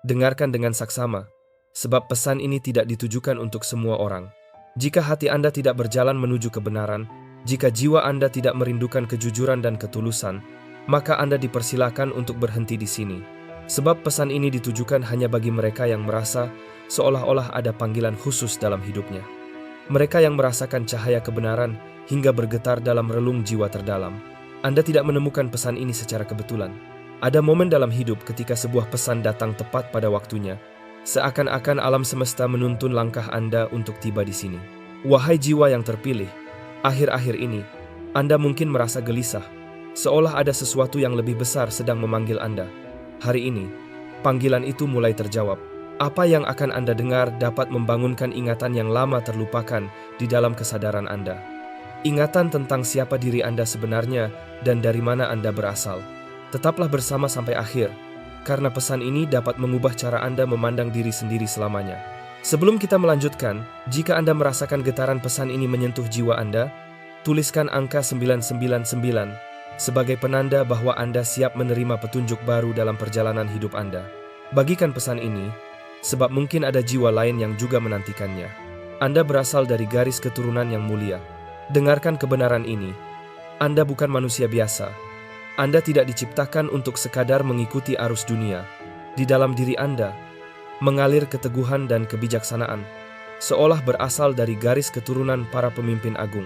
Dengarkan dengan saksama, sebab pesan ini tidak ditujukan untuk semua orang. Jika hati Anda tidak berjalan menuju kebenaran, jika jiwa Anda tidak merindukan kejujuran dan ketulusan, maka Anda dipersilakan untuk berhenti di sini. Sebab pesan ini ditujukan hanya bagi mereka yang merasa seolah-olah ada panggilan khusus dalam hidupnya. Mereka yang merasakan cahaya kebenaran hingga bergetar dalam relung jiwa terdalam. Anda tidak menemukan pesan ini secara kebetulan. Ada momen dalam hidup ketika sebuah pesan datang tepat pada waktunya, seakan-akan alam semesta menuntun langkah Anda untuk tiba di sini. Wahai jiwa yang terpilih, akhir-akhir ini, Anda mungkin merasa gelisah, seolah ada sesuatu yang lebih besar sedang memanggil Anda. Hari ini, panggilan itu mulai terjawab. Apa yang akan Anda dengar dapat membangunkan ingatan yang lama terlupakan di dalam kesadaran Anda. Ingatan tentang siapa diri Anda sebenarnya dan dari mana Anda berasal. Tetaplah bersama sampai akhir, karena pesan ini dapat mengubah cara Anda memandang diri sendiri selamanya. Sebelum kita melanjutkan, jika Anda merasakan getaran pesan ini menyentuh jiwa Anda, tuliskan angka 999 sebagai penanda bahwa Anda siap menerima petunjuk baru dalam perjalanan hidup Anda. Bagikan pesan ini, sebab mungkin ada jiwa lain yang juga menantikannya. Anda berasal dari garis keturunan yang mulia. Dengarkan kebenaran ini. Anda bukan manusia biasa. Anda tidak diciptakan untuk sekadar mengikuti arus dunia. Di dalam diri Anda, mengalir keteguhan dan kebijaksanaan, seolah berasal dari garis keturunan para pemimpin agung.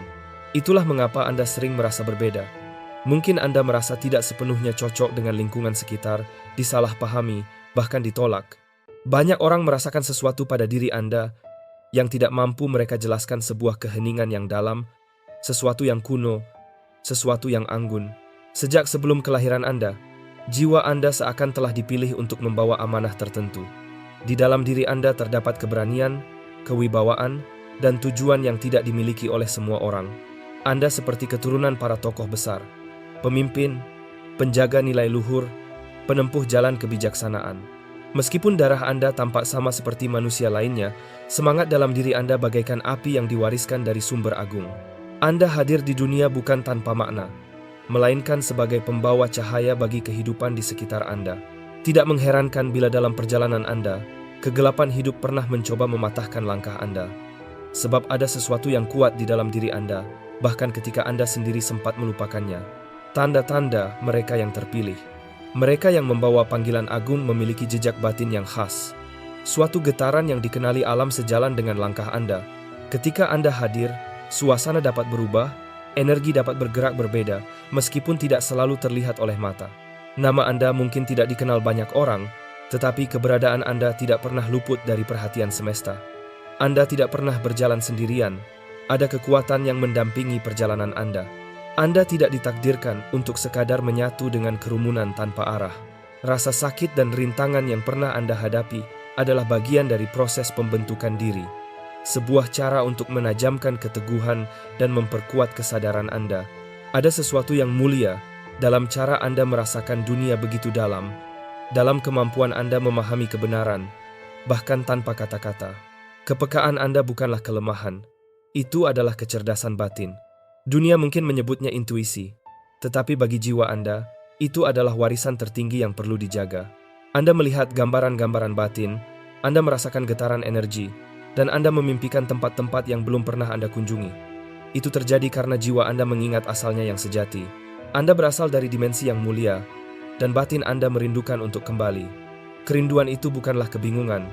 Itulah mengapa Anda sering merasa berbeda. Mungkin Anda merasa tidak sepenuhnya cocok dengan lingkungan sekitar, disalahpahami, bahkan ditolak. Banyak orang merasakan sesuatu pada diri Anda yang tidak mampu mereka jelaskan, sebuah keheningan yang dalam, sesuatu yang kuno, sesuatu yang anggun. Sejak sebelum kelahiran Anda, jiwa Anda seakan telah dipilih untuk membawa amanah tertentu. Di dalam diri Anda terdapat keberanian, kewibawaan, dan tujuan yang tidak dimiliki oleh semua orang. Anda seperti keturunan para tokoh besar, pemimpin, penjaga nilai luhur, penempuh jalan kebijaksanaan. Meskipun darah Anda tampak sama seperti manusia lainnya, semangat dalam diri Anda bagaikan api yang diwariskan dari sumber agung. Anda hadir di dunia bukan tanpa makna, melainkan sebagai pembawa cahaya bagi kehidupan di sekitar Anda. Tidak mengherankan bila dalam perjalanan Anda, kegelapan hidup pernah mencoba mematahkan langkah Anda. Sebab ada sesuatu yang kuat di dalam diri Anda, bahkan ketika Anda sendiri sempat melupakannya. Tanda-tanda mereka yang terpilih. Mereka yang membawa panggilan agung memiliki jejak batin yang khas. Suatu getaran yang dikenali alam sejalan dengan langkah Anda. Ketika Anda hadir, suasana dapat berubah, energi dapat bergerak berbeda, meskipun tidak selalu terlihat oleh mata. Nama Anda mungkin tidak dikenal banyak orang, tetapi keberadaan Anda tidak pernah luput dari perhatian semesta. Anda tidak pernah berjalan sendirian. Ada kekuatan yang mendampingi perjalanan Anda. Anda tidak ditakdirkan untuk sekadar menyatu dengan kerumunan tanpa arah. Rasa sakit dan rintangan yang pernah Anda hadapi adalah bagian dari proses pembentukan diri. Sebuah cara untuk menajamkan keteguhan dan memperkuat kesadaran Anda. Ada sesuatu yang mulia dalam cara Anda merasakan dunia begitu dalam kemampuan Anda memahami kebenaran, bahkan tanpa kata-kata. Kepekaan Anda bukanlah kelemahan, itu adalah kecerdasan batin. Dunia mungkin menyebutnya intuisi, tetapi bagi jiwa Anda, itu adalah warisan tertinggi yang perlu dijaga. Anda melihat gambaran-gambaran batin, Anda merasakan getaran energi, dan Anda memimpikan tempat-tempat yang belum pernah Anda kunjungi. Itu terjadi karena jiwa Anda mengingat asalnya yang sejati. Anda berasal dari dimensi yang mulia, dan batin Anda merindukan untuk kembali. Kerinduan itu bukanlah kebingungan,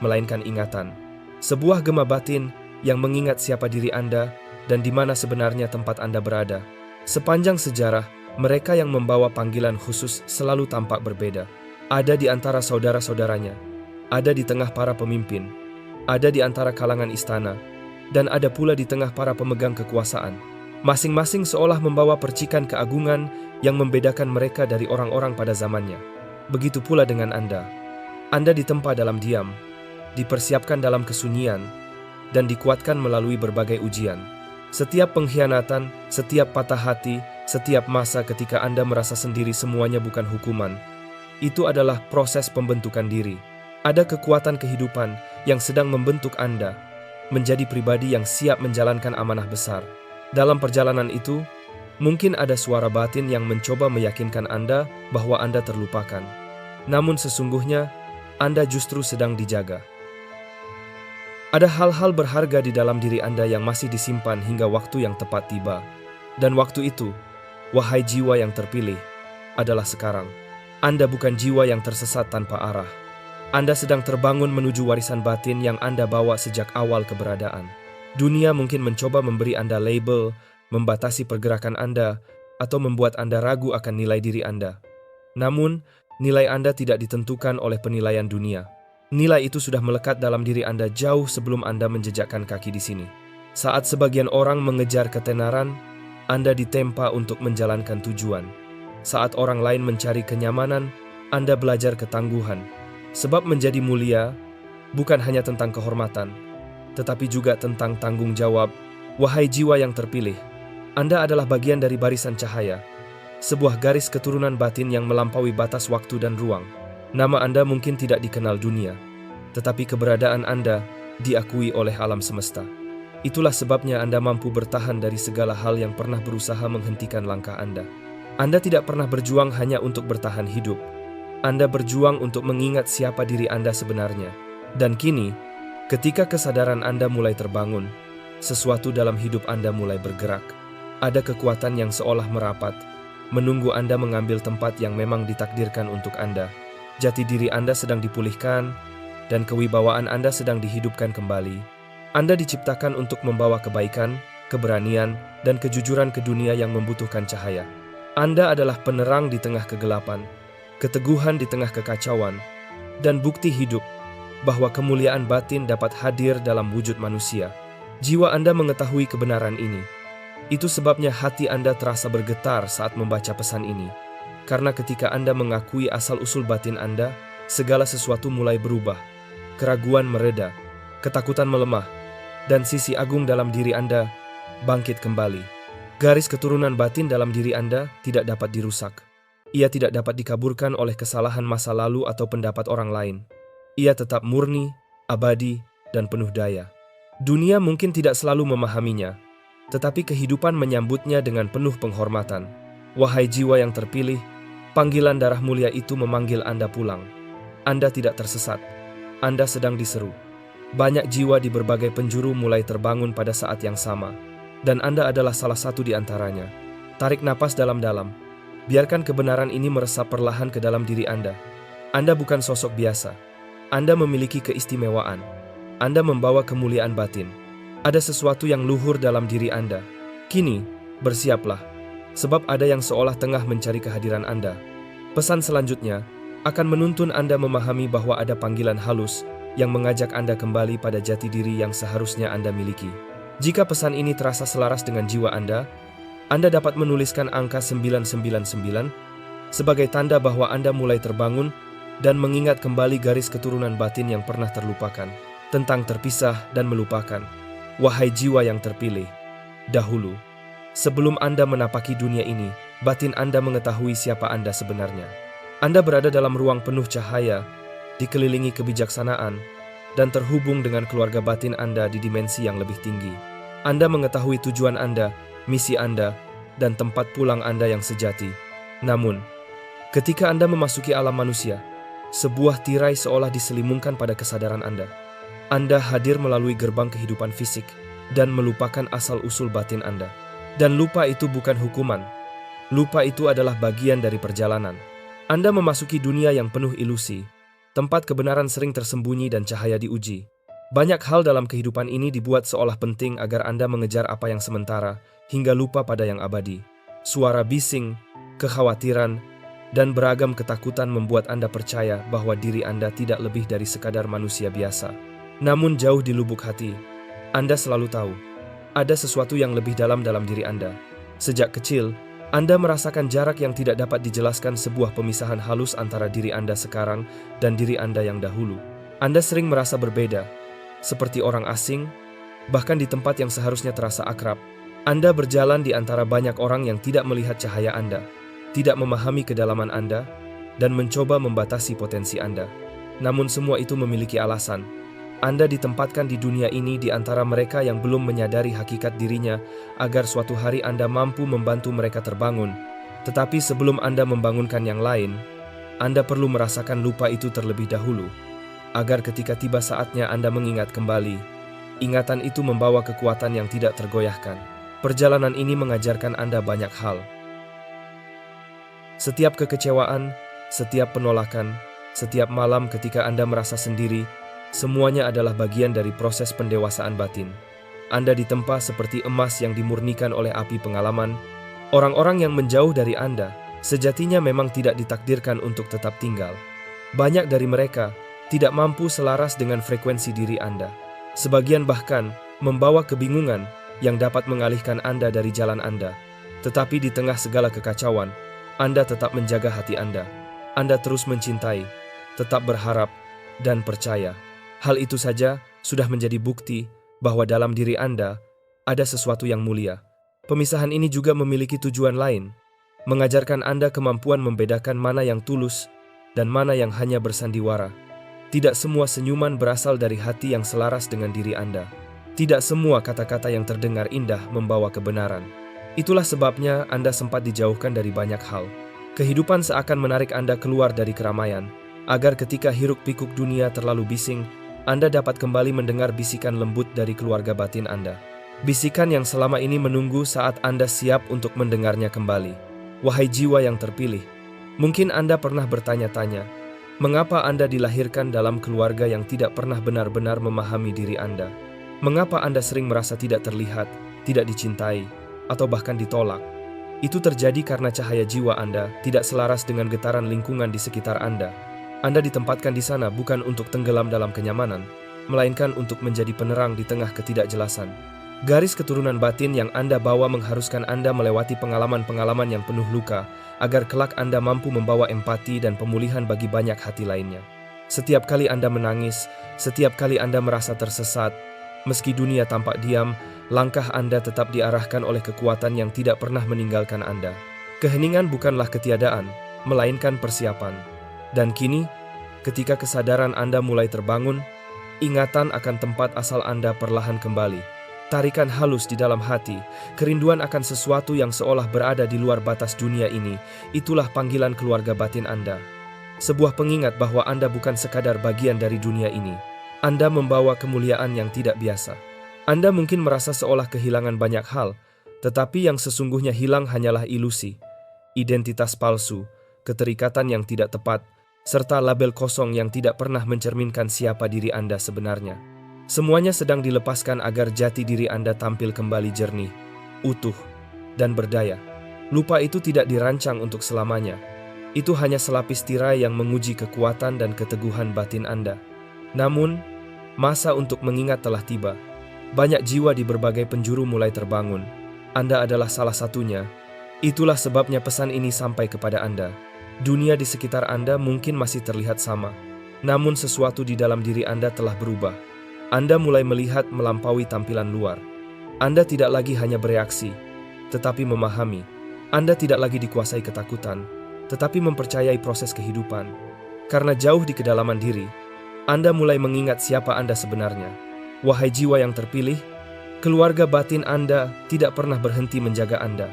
melainkan ingatan. Sebuah gema batin yang mengingat siapa diri Anda dan di mana sebenarnya tempat Anda berada. Sepanjang sejarah, mereka yang membawa panggilan khusus selalu tampak berbeda. Ada di antara saudara-saudaranya, ada di tengah para pemimpin, ada di antara kalangan istana, dan ada pula di tengah para pemegang kekuasaan. Masing-masing seolah membawa percikan keagungan yang membedakan mereka dari orang-orang pada zamannya. Begitu pula dengan Anda. Anda ditempa dalam diam, dipersiapkan dalam kesunyian, dan dikuatkan melalui berbagai ujian. Setiap pengkhianatan, setiap patah hati, setiap masa ketika Anda merasa sendiri semuanya bukan hukuman, itu adalah proses pembentukan diri. Ada kekuatan kehidupan yang sedang membentuk Anda menjadi pribadi yang siap menjalankan amanah besar. Dalam perjalanan itu, mungkin ada suara batin yang mencoba meyakinkan Anda bahwa Anda terlupakan. Namun sesungguhnya, Anda justru sedang dijaga. Ada hal-hal berharga di dalam diri Anda yang masih disimpan hingga waktu yang tepat tiba. Dan waktu itu, wahai jiwa yang terpilih, adalah sekarang. Anda bukan jiwa yang tersesat tanpa arah. Anda sedang terbangun menuju warisan batin yang Anda bawa sejak awal keberadaan. Dunia mungkin mencoba memberi Anda label, membatasi pergerakan Anda, atau membuat Anda ragu akan nilai diri Anda. Namun, nilai Anda tidak ditentukan oleh penilaian dunia. Nilai itu sudah melekat dalam diri Anda jauh sebelum Anda menjejakkan kaki di sini. Saat sebagian orang mengejar ketenaran, Anda ditempa untuk menjalankan tujuan. Saat orang lain mencari kenyamanan, Anda belajar ketangguhan. Sebab menjadi mulia bukan hanya tentang kehormatan, tetapi juga tentang tanggung jawab. Wahai jiwa yang terpilih, Anda adalah bagian dari barisan cahaya, sebuah garis keturunan batin yang melampaui batas waktu dan ruang. Nama Anda mungkin tidak dikenal dunia, tetapi keberadaan Anda diakui oleh alam semesta. Itulah sebabnya Anda mampu bertahan dari segala hal yang pernah berusaha menghentikan langkah Anda. Anda tidak pernah berjuang hanya untuk bertahan hidup. Anda berjuang untuk mengingat siapa diri Anda sebenarnya. Dan kini, ketika kesadaran Anda mulai terbangun, sesuatu dalam hidup Anda mulai bergerak. Ada kekuatan yang seolah merapat, menunggu Anda mengambil tempat yang memang ditakdirkan untuk Anda. Jati diri Anda sedang dipulihkan, dan kewibawaan Anda sedang dihidupkan kembali. Anda diciptakan untuk membawa kebaikan, keberanian, dan kejujuran ke dunia yang membutuhkan cahaya. Anda adalah penerang di tengah kegelapan, keteguhan di tengah kekacauan, dan bukti hidup bahwa kemuliaan batin dapat hadir dalam wujud manusia. Jiwa Anda mengetahui kebenaran ini. Itu sebabnya hati Anda terasa bergetar saat membaca pesan ini. Karena ketika Anda mengakui asal-usul batin Anda, segala sesuatu mulai berubah. Keraguan mereda, ketakutan melemah, dan sisi agung dalam diri Anda bangkit kembali. Garis keturunan batin dalam diri Anda tidak dapat dirusak. Ia tidak dapat dikaburkan oleh kesalahan masa lalu atau pendapat orang lain. Ia tetap murni, abadi, dan penuh daya. Dunia mungkin tidak selalu memahaminya, tetapi kehidupan menyambutnya dengan penuh penghormatan. Wahai jiwa yang terpilih, panggilan darah mulia itu memanggil Anda pulang. Anda tidak tersesat. Anda sedang diseru. Banyak jiwa di berbagai penjuru mulai terbangun pada saat yang sama. Dan Anda adalah salah satu di antaranya. Tarik napas dalam-dalam. Biarkan kebenaran ini meresap perlahan ke dalam diri Anda. Anda bukan sosok biasa. Anda memiliki keistimewaan. Anda membawa kemuliaan batin. Ada sesuatu yang luhur dalam diri Anda. Kini, bersiaplah. Sebab ada yang seolah tengah mencari kehadiran Anda. Pesan selanjutnya akan menuntun Anda memahami bahwa ada panggilan halus yang mengajak Anda kembali pada jati diri yang seharusnya Anda miliki. Jika pesan ini terasa selaras dengan jiwa Anda dapat menuliskan angka 999 sebagai tanda bahwa Anda mulai terbangun dan mengingat kembali garis keturunan batin yang pernah terlupakan, tentang terpisah dan melupakan. Wahai jiwa yang terpilih, dahulu, sebelum Anda menapaki dunia ini, batin Anda mengetahui siapa Anda sebenarnya. Anda berada dalam ruang penuh cahaya, dikelilingi kebijaksanaan, dan terhubung dengan keluarga batin Anda di dimensi yang lebih tinggi. Anda mengetahui tujuan Anda, misi Anda, dan tempat pulang Anda yang sejati. Namun, ketika Anda memasuki alam manusia, sebuah tirai seolah diselimungkan pada kesadaran Anda. Anda hadir melalui gerbang kehidupan fisik dan melupakan asal-usul batin Anda. Dan lupa itu bukan hukuman. Lupa itu adalah bagian dari perjalanan. Anda memasuki dunia yang penuh ilusi, tempat kebenaran sering tersembunyi dan cahaya diuji. Banyak hal dalam kehidupan ini dibuat seolah penting agar Anda mengejar apa yang sementara, hingga lupa pada yang abadi. Suara bising, kekhawatiran, dan beragam ketakutan membuat Anda percaya bahwa diri Anda tidak lebih dari sekadar manusia biasa. Namun jauh di lubuk hati, Anda selalu tahu, ada sesuatu yang lebih dalam diri Anda. Sejak kecil, Anda merasakan jarak yang tidak dapat dijelaskan, sebuah pemisahan halus antara diri Anda sekarang dan diri Anda yang dahulu. Anda sering merasa berbeda, seperti orang asing, bahkan di tempat yang seharusnya terasa akrab. Anda berjalan di antara banyak orang yang tidak melihat cahaya Anda, tidak memahami kedalaman Anda, dan mencoba membatasi potensi Anda. Namun semua itu memiliki alasan. Anda ditempatkan di dunia ini di antara mereka yang belum menyadari hakikat dirinya, agar suatu hari Anda mampu membantu mereka terbangun. Tetapi sebelum Anda membangunkan yang lain, Anda perlu merasakan lupa itu terlebih dahulu. agar ketika tiba saatnya Anda mengingat kembali, ingatan itu membawa kekuatan yang tidak tergoyahkan. Perjalanan ini mengajarkan Anda banyak hal. Setiap kekecewaan, setiap penolakan, setiap malam ketika Anda merasa sendiri, semuanya adalah bagian dari proses pendewasaan batin. Anda ditempa seperti emas yang dimurnikan oleh api pengalaman. Orang-orang yang menjauh dari Anda sejatinya memang tidak ditakdirkan untuk tetap tinggal. Banyak dari mereka tidak mampu selaras dengan frekuensi diri Anda. Sebagian bahkan membawa kebingungan yang dapat mengalihkan Anda dari jalan Anda. Tetapi di tengah segala kekacauan, Anda tetap menjaga hati Anda. Anda terus mencintai, tetap berharap, dan percaya. Hal itu saja sudah menjadi bukti bahwa dalam diri Anda ada sesuatu yang mulia. Pemisahan ini juga memiliki tujuan lain, mengajarkan Anda kemampuan membedakan mana yang tulus dan mana yang hanya bersandiwara. Tidak semua senyuman berasal dari hati yang selaras dengan diri Anda. Tidak semua kata-kata yang terdengar indah membawa kebenaran. Itulah sebabnya Anda sempat dijauhkan dari banyak hal. Kehidupan seakan menarik Anda keluar dari keramaian, agar ketika hiruk-pikuk dunia terlalu bising, Anda dapat kembali mendengar bisikan lembut dari keluarga batin Anda. Bisikan yang selama ini menunggu saat Anda siap untuk mendengarnya kembali. Wahai jiwa yang terpilih, mungkin Anda pernah bertanya-tanya, mengapa Anda dilahirkan dalam keluarga yang tidak pernah benar-benar memahami diri Anda? Mengapa Anda sering merasa tidak terlihat, tidak dicintai, atau bahkan ditolak? Itu terjadi karena cahaya jiwa Anda tidak selaras dengan getaran lingkungan di sekitar Anda. Anda ditempatkan di sana bukan untuk tenggelam dalam kenyamanan, melainkan untuk menjadi penerang di tengah ketidakjelasan. Garis keturunan batin yang Anda bawa mengharuskan Anda melewati pengalaman-pengalaman yang penuh luka, agar kelak Anda mampu membawa empati dan pemulihan bagi banyak hati lainnya. Setiap kali Anda menangis, setiap kali Anda merasa tersesat, meski dunia tampak diam, langkah Anda tetap diarahkan oleh kekuatan yang tidak pernah meninggalkan Anda. Keheningan bukanlah ketiadaan, melainkan persiapan. Dan kini, ketika kesadaran Anda mulai terbangun, ingatan akan tempat asal Anda perlahan kembali. Tarikan halus di dalam hati, kerinduan akan sesuatu yang seolah berada di luar batas dunia ini, itulah panggilan keluarga batin Anda. Sebuah pengingat bahwa Anda bukan sekadar bagian dari dunia ini. Anda membawa kemuliaan yang tidak biasa. Anda mungkin merasa seolah kehilangan banyak hal, tetapi yang sesungguhnya hilang hanyalah ilusi, identitas palsu, keterikatan yang tidak tepat, serta label kosong yang tidak pernah mencerminkan siapa diri Anda sebenarnya. Semuanya sedang dilepaskan agar jati diri Anda tampil kembali jernih, utuh, dan berdaya. Lupa itu tidak dirancang untuk selamanya. Itu hanya selapis tirai yang menguji kekuatan dan keteguhan batin Anda. Namun, masa untuk mengingat telah tiba. Banyak jiwa di berbagai penjuru mulai terbangun. Anda adalah salah satunya. Itulah sebabnya pesan ini sampai kepada Anda. Dunia di sekitar Anda mungkin masih terlihat sama, namun sesuatu di dalam diri Anda telah berubah. Anda mulai melihat melampaui tampilan luar. Anda tidak lagi hanya bereaksi, tetapi memahami. Anda tidak lagi dikuasai ketakutan, tetapi mempercayai proses kehidupan. Karena jauh di kedalaman diri, Anda mulai mengingat siapa Anda sebenarnya. Wahai jiwa yang terpilih, keluarga batin Anda tidak pernah berhenti menjaga Anda.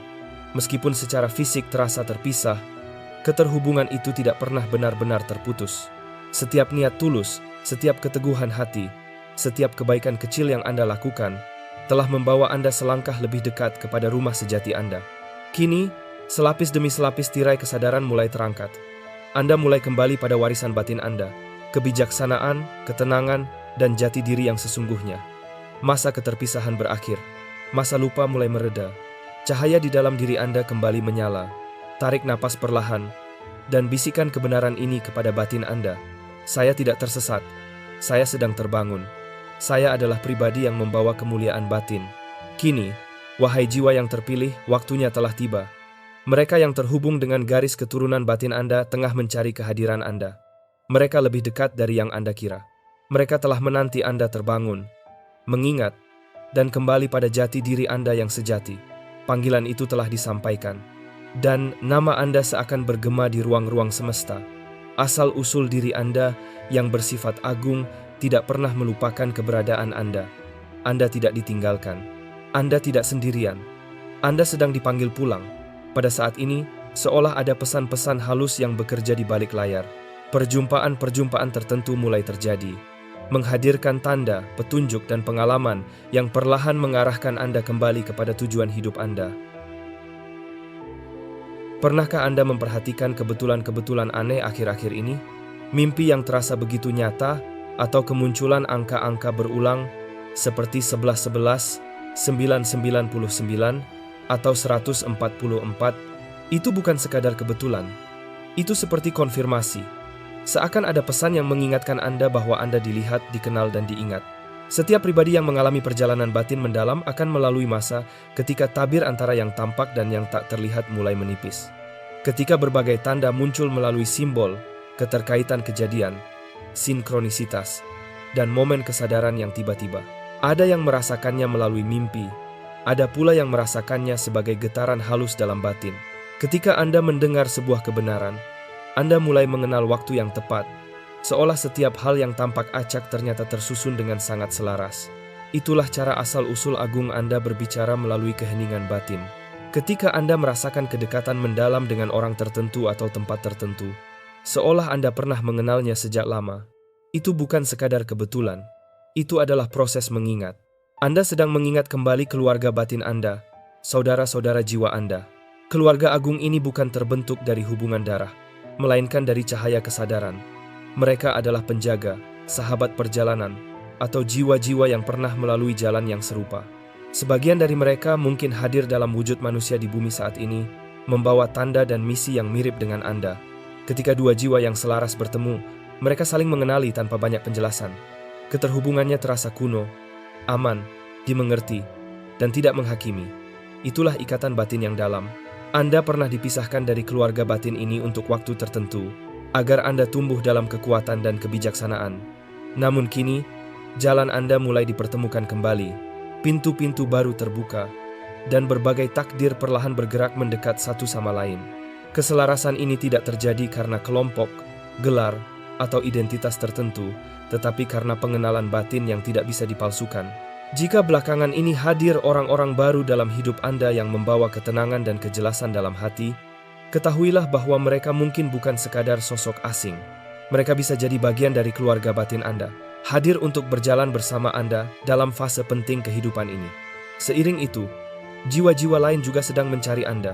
Meskipun secara fisik terasa terpisah, keterhubungan itu tidak pernah benar-benar terputus. Setiap niat tulus, setiap keteguhan hati, setiap kebaikan kecil yang Anda lakukan telah membawa Anda selangkah lebih dekat kepada rumah sejati Anda. Kini, selapis demi selapis tirai kesadaran mulai terangkat. Anda mulai kembali pada warisan batin Anda, kebijaksanaan, ketenangan, dan jati diri yang sesungguhnya. Masa keterpisahan berakhir. Masa lupa mulai mereda. Cahaya di dalam diri Anda kembali menyala. Tarik napas perlahan, dan bisikan kebenaran ini kepada batin Anda. Saya tidak tersesat. Saya sedang terbangun. Saya adalah pribadi yang membawa kemuliaan batin. Kini, wahai jiwa yang terpilih, waktunya telah tiba. Mereka yang terhubung dengan garis keturunan batin Anda tengah mencari kehadiran Anda. Mereka lebih dekat dari yang Anda kira. Mereka telah menanti Anda terbangun, mengingat, dan kembali pada jati diri Anda yang sejati. Panggilan itu telah disampaikan, dan nama Anda seakan bergema di ruang-ruang semesta. Asal-usul diri Anda yang bersifat agung tidak pernah melupakan keberadaan Anda. Anda tidak ditinggalkan. Anda tidak sendirian. Anda sedang dipanggil pulang. Pada saat ini, seolah ada pesan-pesan halus yang bekerja di balik layar. Perjumpaan-perjumpaan tertentu mulai terjadi, menghadirkan tanda, petunjuk, dan pengalaman yang perlahan mengarahkan Anda kembali kepada tujuan hidup Anda. Pernahkah Anda memperhatikan kebetulan-kebetulan aneh akhir-akhir ini? Mimpi yang terasa begitu nyata, atau kemunculan angka-angka berulang seperti 1111, 999, atau 144, itu bukan sekadar kebetulan. Itu seperti konfirmasi. Seakan ada pesan yang mengingatkan Anda bahwa Anda dilihat, dikenal, dan diingat. Setiap pribadi yang mengalami perjalanan batin mendalam akan melalui masa ketika tabir antara yang tampak dan yang tak terlihat mulai menipis. Ketika berbagai tanda muncul melalui simbol, keterkaitan kejadian, sinkronisitas, dan momen kesadaran yang tiba-tiba. Ada yang merasakannya melalui mimpi, ada pula yang merasakannya sebagai getaran halus dalam batin. Ketika Anda mendengar sebuah kebenaran, Anda mulai mengenal waktu yang tepat, seolah setiap hal yang tampak acak ternyata tersusun dengan sangat selaras. Itulah cara asal-usul agung Anda berbicara melalui keheningan batin. Ketika Anda merasakan kedekatan mendalam dengan orang tertentu atau tempat tertentu, seolah Anda pernah mengenalnya sejak lama. Itu bukan sekadar kebetulan, itu adalah proses mengingat. Anda sedang mengingat kembali keluarga batin Anda, saudara-saudara jiwa Anda. Keluarga agung ini bukan terbentuk dari hubungan darah, melainkan dari cahaya kesadaran. Mereka adalah penjaga, sahabat perjalanan, atau jiwa-jiwa yang pernah melalui jalan yang serupa. Sebagian dari mereka mungkin hadir dalam wujud manusia di bumi saat ini, membawa tanda dan misi yang mirip dengan Anda. Ketika dua jiwa yang selaras bertemu, mereka saling mengenali tanpa banyak penjelasan. Keterhubungannya terasa kuno, aman, dimengerti, dan tidak menghakimi. Itulah ikatan batin yang dalam. Anda pernah dipisahkan dari keluarga batin ini untuk waktu tertentu, agar Anda tumbuh dalam kekuatan dan kebijaksanaan. Namun kini, jalan Anda mulai dipertemukan kembali, pintu-pintu baru terbuka, dan berbagai takdir perlahan bergerak mendekat satu sama lain. Keselarasan ini tidak terjadi karena kelompok, gelar, atau identitas tertentu, tetapi karena pengenalan batin yang tidak bisa dipalsukan. Jika belakangan ini hadir orang-orang baru dalam hidup Anda yang membawa ketenangan dan kejelasan dalam hati, ketahuilah bahwa mereka mungkin bukan sekadar sosok asing. Mereka bisa jadi bagian dari keluarga batin Anda, hadir untuk berjalan bersama Anda dalam fase penting kehidupan ini. Seiring itu, jiwa-jiwa lain juga sedang mencari Anda,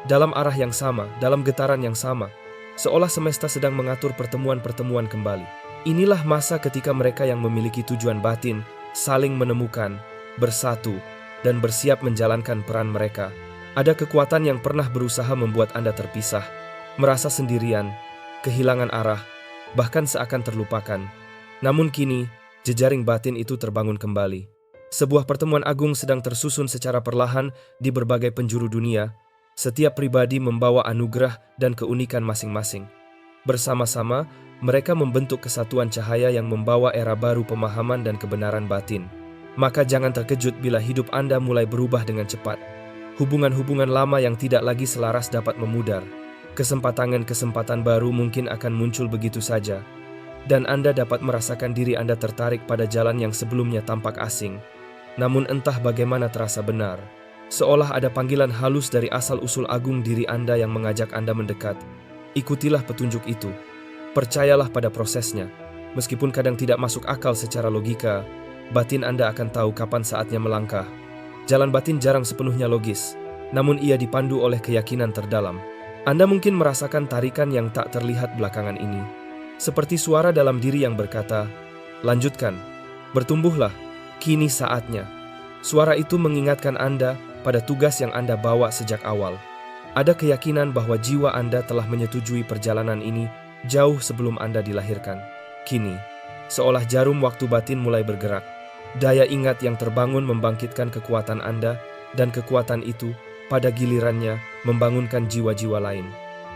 dalam arah yang sama, dalam getaran yang sama, seolah semesta sedang mengatur pertemuan-pertemuan kembali. Inilah masa ketika mereka yang memiliki tujuan batin saling menemukan, bersatu, dan bersiap menjalankan peran mereka. Ada kekuatan yang pernah berusaha membuat Anda terpisah, merasa sendirian, kehilangan arah, bahkan seakan terlupakan. Namun kini, jejaring batin itu terbangun kembali. Sebuah pertemuan agung sedang tersusun secara perlahan di berbagai penjuru dunia. Setiap pribadi membawa anugerah dan keunikan masing-masing. Bersama-sama, mereka membentuk kesatuan cahaya yang membawa era baru pemahaman dan kebenaran batin. Maka jangan terkejut bila hidup Anda mulai berubah dengan cepat. Hubungan-hubungan lama yang tidak lagi selaras dapat memudar. Kesempatan-kesempatan baru mungkin akan muncul begitu saja. Dan Anda dapat merasakan diri Anda tertarik pada jalan yang sebelumnya tampak asing. Namun entah bagaimana terasa benar. Seolah ada panggilan halus dari asal-usul agung diri Anda yang mengajak Anda mendekat. Ikutilah petunjuk itu. Percayalah pada prosesnya. Meskipun kadang tidak masuk akal secara logika, batin Anda akan tahu kapan saatnya melangkah. Jalan batin jarang sepenuhnya logis, namun ia dipandu oleh keyakinan terdalam. Anda mungkin merasakan tarikan yang tak terlihat belakangan ini. Seperti suara dalam diri yang berkata, "Lanjutkan, bertumbuhlah, kini saatnya." Suara itu mengingatkan Anda pada tugas yang Anda bawa sejak awal. Ada keyakinan bahwa jiwa Anda telah menyetujui perjalanan ini jauh sebelum Anda dilahirkan. Kini, seolah jarum waktu batin mulai bergerak. Daya ingat yang terbangun membangkitkan kekuatan Anda, dan kekuatan itu, pada gilirannya, membangunkan jiwa-jiwa lain.